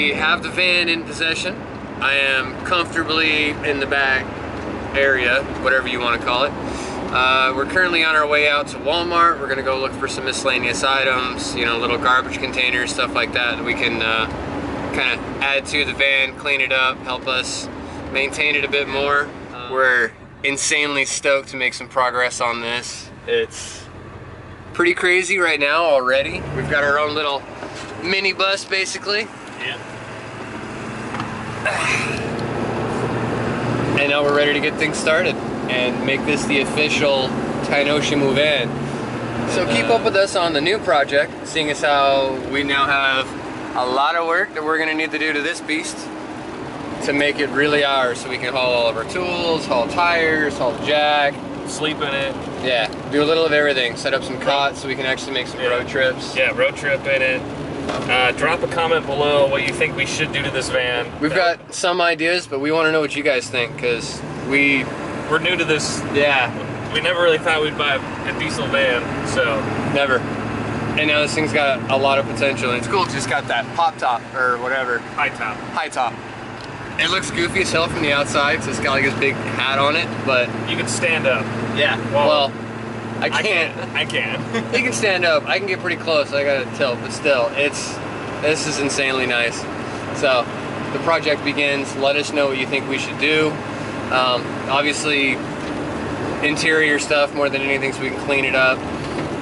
We have the van in possession. I am comfortably in the back area, whatever you want to call it. We're currently on our way out to Walmart. We're gonna go look for some miscellaneous items, you know, little garbage containers, stuff like that we can kind of add to the van, clean it up, help us maintain it a bit more. We're insanely stoked to make some progress on this. It's pretty crazy right now already. We've got our own little mini bus basically. Yeah. And now we're ready to get things started and make this the official Tanoshimu van. So keep up with us on the new project, seeing as how we now have a lot of work that we're gonna need to do to this beast to make it really ours, so we can haul all of our tools, haul tires, haul the jack. Sleep in it. Yeah, do a little of everything. Set up some cots so we can actually make some road trips. Yeah, road trip in it. Drop a comment below what you think we should do to this van. We've got some ideas, but we want to know what you guys think, because we're new to this. Yeah. We never really thought we'd buy a diesel van, so. Never. And now this thing's got a lot of potential, and it's cool. It's just got that pop top, or whatever. High top. High top. It looks goofy as hell from the outside, because it's got like this big hat on it, but... You can stand up. Yeah, well, I can't. I can. You can stand up. I can get pretty close. I gotta tilt, but still, this is insanely nice. So, the project begins. Let us know what you think we should do. Obviously, interior stuff more than anything, so we can clean it up,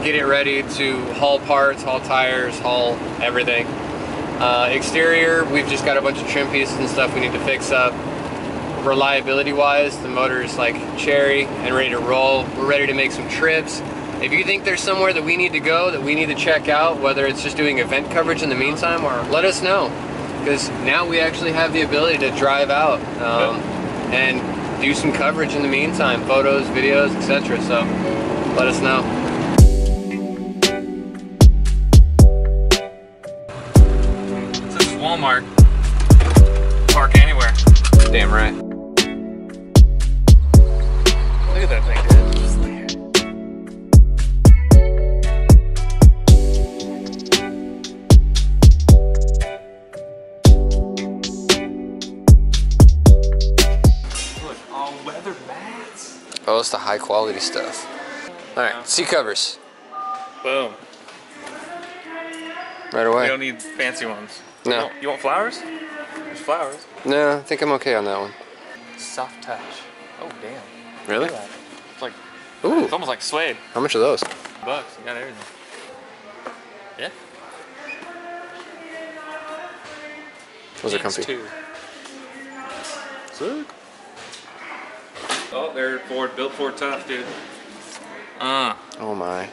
get it ready to haul parts, haul tires, haul everything. Exterior, we've just got a bunch of trim pieces and stuff we need to fix up. Reliability wise, the motor is like cherry and ready to roll. We're ready to make some trips. If you think there's somewhere that we need to go, that we need to check out, whether it's just doing event coverage in the meantime, or let us know, because now we actually have the ability to drive out and do some coverage in the meantime, photos, videos, etc. So let us know. This is Walmart. Park anywhere. Damn right. Look at that thing, dude. Just look at it. Look, all weather mats. Oh, it's the high quality stuff. All right, seat covers. Boom. Right away. We don't need fancy ones. No. You want flowers? There's flowers. No, I think I'm okay on that one. Soft touch. Oh, damn. Really? Look at that. It's like, Ooh. it's almost like suede. How much are those? Bucks, you got everything. Yeah. Those are comfy. Two. Sick. Oh, they're Ford, built Ford tough, dude. Oh my.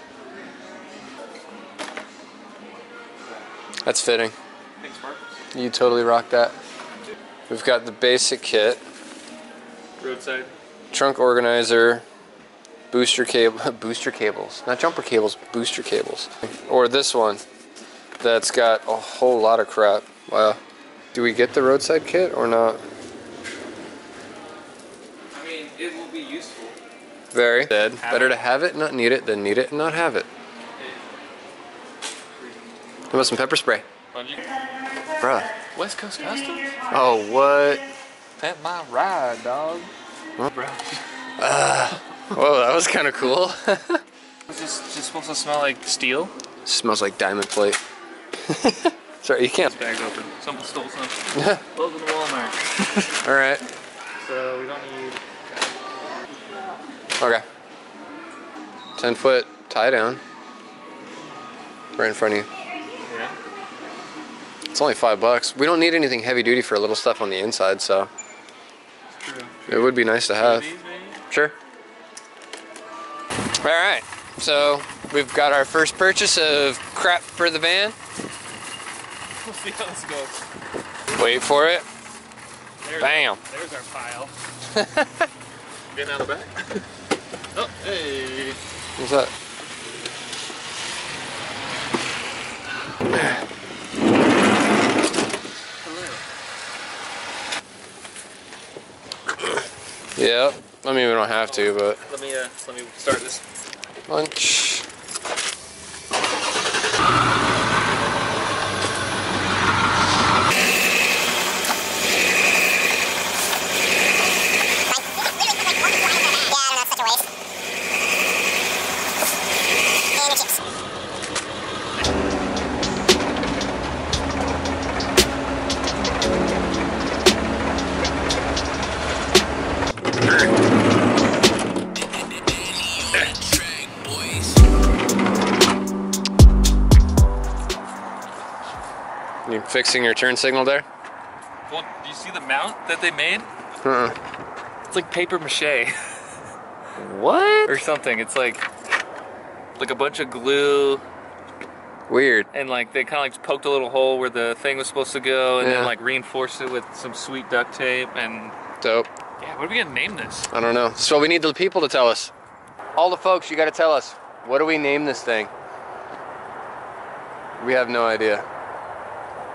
That's fitting. Thanks, Mark. You totally rock that. We've got the basic kit. Roadside. Trunk organizer, booster cables, not jumper cables, booster cables. Or this one that's got a whole lot of crap. Wow. Do we get the roadside kit or not? I mean, it will be useful. Very. Better to have it and not need it than need it and not have it. How about some pepper spray? Bruh. West Coast Customs? Oh, what? Pet my ride, dog. Huh? Whoa, that was kind of cool. It's just supposed to smell like steel. Smells like diamond plate. Sorry, you can't. This bag's open. Someone stole something. Welcome to Walmart. All right. So we don't need. Okay. 10-foot tie down. Right in front of you. Yeah. It's only $5. We don't need anything heavy duty for little stuff on the inside, so True. it would be nice to have. These, maybe? Sure. All right. So we've got our first purchase of crap for the van. We'll see how this goes. Wait for it. Bam. There's our pile. Getting out of the back. Oh, hey. What's that? Yep. I mean, we don't have to, but. Let me start this. Lunch. You fixing your turn signal there? Well, do you see the mount that they made? It's like paper mache. What? Or something. It's like a bunch of glue. Weird. And like they kind of like poked a little hole where the thing was supposed to go, and Yeah. then like reinforced it with some sweet duct tape. And Dope. yeah, what are we gonna name this? I don't know. So we need the people to tell us. All the folks, you got to tell us. What do we name this thing? We have no idea.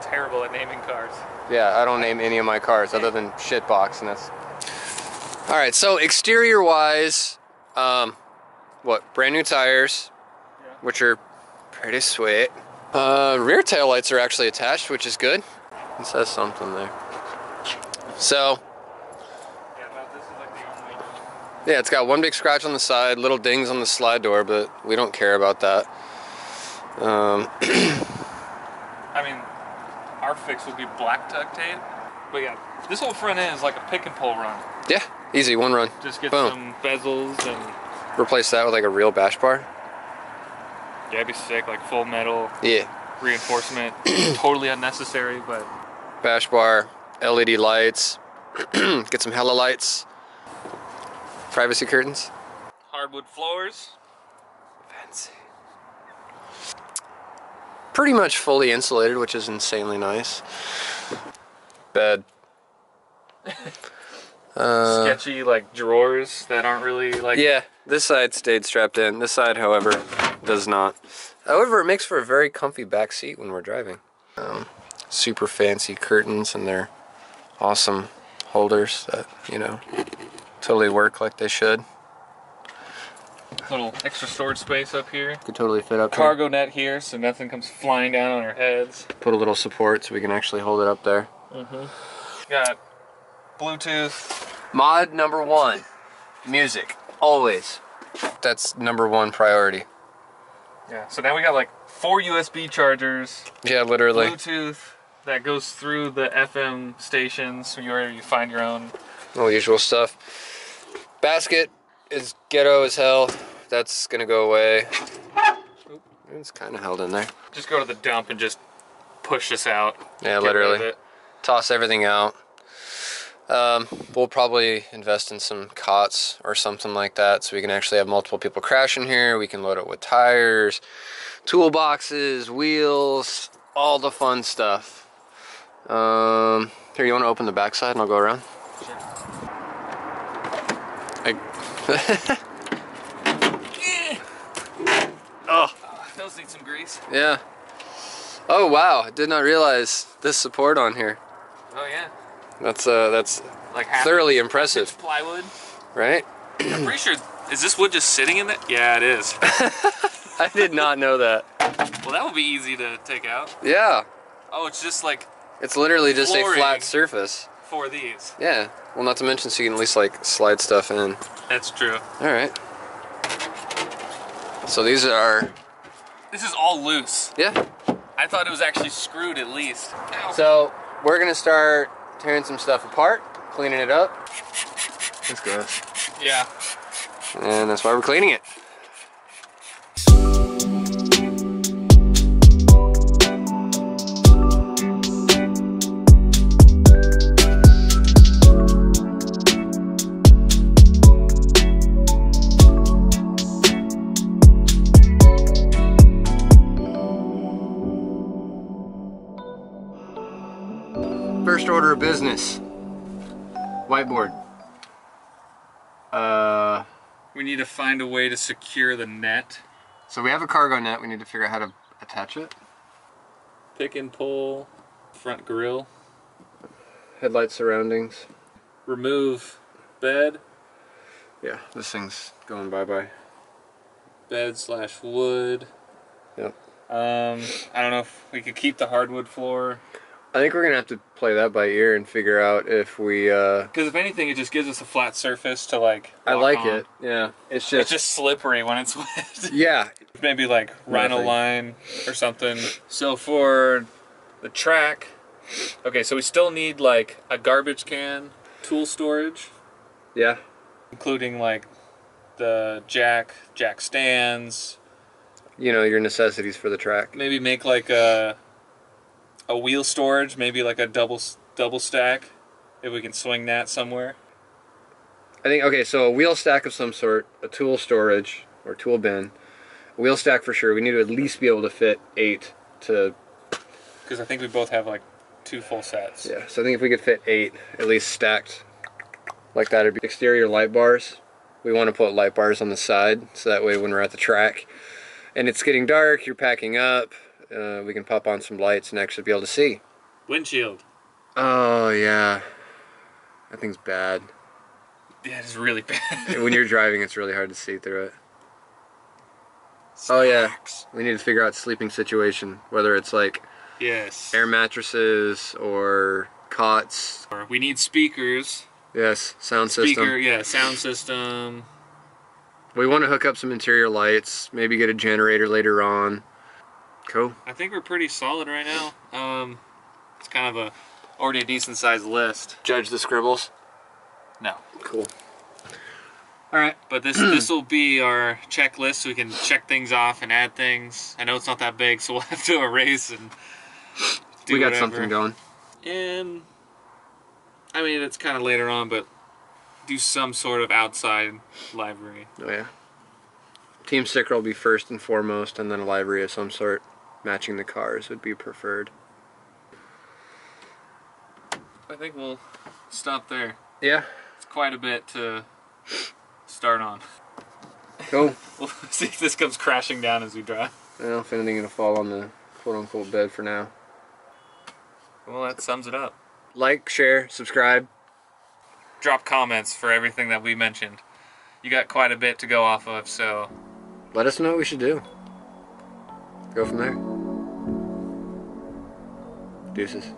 Terrible at naming cars. Yeah, I don't name any of my cars other than Shitbox, and that's... All right, so exterior-wise, what? Brand new tires, which are pretty sweet. Rear tail lights are actually attached, which is good. It says something there. So... yeah, it's got one big scratch on the side, little dings on the slide door, but we don't care about that. I mean, our fix would be black duct tape. But yeah, this whole front end is like a pick and pull run. Yeah, easy, one run. Just get Boom. some bezels and... Replace that with like a real bash bar. yeah, it'd be sick, like full metal Yeah. reinforcement. Totally unnecessary, but... bash bar, LED lights, get some hella lights. Privacy curtains. hardwood floors. Fancy. Pretty much fully insulated, which is insanely nice. Bed. Sketchy, like, drawers that aren't really, like... Yeah, this side stayed strapped in. This side, however, does not. However, it makes for a very comfy back seat when we're driving. Super fancy curtains, and they're awesome holders that, you know, totally work like they should. Little extra storage space up here. Could totally fit up Cargo net here, so nothing comes flying down on our heads. Put a little support so we can actually hold it up there. Got Bluetooth. Mod number one, music, always. That's number one priority. Yeah, so now we got like 4 USB chargers. Yeah, literally. Bluetooth that goes through the FM stations, so you find your own. All usual stuff. Basket is ghetto as hell. That's gonna go away. It's kind of held in there. Just go to the dump and just push this out. Yeah, Get rid of literally. it. Toss everything out. We'll probably invest in some cots or something like that so we can actually have multiple people crash in here. We can load it with tires, toolboxes, wheels, all the fun stuff. Here, you want to open the backside and I'll go around? Sure. Oh. Those need some grease. Yeah. Oh wow, I did not realize this support on here. Oh yeah. That's Like thoroughly impressive, plywood. right? I'm pretty sure. Is this wood just sitting in there? Yeah, it is. I did not know that. Well, that would be easy to take out. Yeah. Oh, it's just like It's literally just a Flooring. flat surface. for these. Yeah. Well, not to mention so you can at least like slide stuff in. That's true. All right. So these are, This is all loose. yeah. I thought it was actually screwed at least. Ow. So we're gonna start tearing some stuff apart, cleaning it up. That's gross. Yeah. And that's why we're cleaning it. First order of business. Whiteboard. We need to find a way to secure the net. So we have a cargo net. We need to figure out how to attach it. Pick and pull. Front grille. Headlight surroundings. Remove bed. Yeah, this thing's going bye-bye. Bed / wood. Yep. I don't know if we could keep the hardwood floor. I think we're gonna have to play that by ear and figure out if we. Because if anything, it just gives us a flat surface to like. I walk like on. it. Yeah. It's just slippery when it's wet. Yeah. Maybe like rhino Nothing. line or something. So for the track, okay, so we still need like a garbage can, tool storage, Yeah. including like the jack stands. You know your necessities for the track. Maybe make like a a wheel storage, maybe like a double stack, if we can swing that somewhere. I think, okay, so a wheel stack of some sort, a tool storage or tool bin, a wheel stack for sure. We need to at least be able to fit 8 to... Because I think we both have like 2 full sets. Yeah, so I think if we could fit 8 at least stacked like that, it'd be exterior light bars. We want to put light bars on the side, so that way when we're at the track and it's getting dark, you're packing up, we can pop on some lights and actually be able to see. Windshield. Oh, yeah. That thing's bad. Yeah, it's really bad. When you're driving, it's really hard to see through it. Snacks. Oh, yeah. We need to figure out sleeping situation, whether it's like yes, air mattresses or cots. We need speakers. Yes, sound system. Yeah, sound system. We want to hook up some interior lights, maybe get a generator later on. Cool. I think we're pretty solid right now. It's kind of already a decent sized list. Judge the scribbles. No. Cool. All right, but this will be our checklist, so we can check things off and add things. I know it's not that big, so we'll have to erase and do We got whatever. something going. And I mean, it's kind of later on, but do some sort of outside library. Oh yeah. Team sticker will be first and foremost, and then a library of some sort matching the cars would be preferred. I think we'll stop there. Yeah. It's quite a bit to start on. Cool. We'll see if this comes crashing down as we drive. I don't know if anything gonna fall on the quote-unquote bed for now. Well, that sums it up. Like, share, subscribe. Drop comments for everything that we mentioned. You got quite a bit to go off of, so... Let us know what we should do. Go from there. Deuces.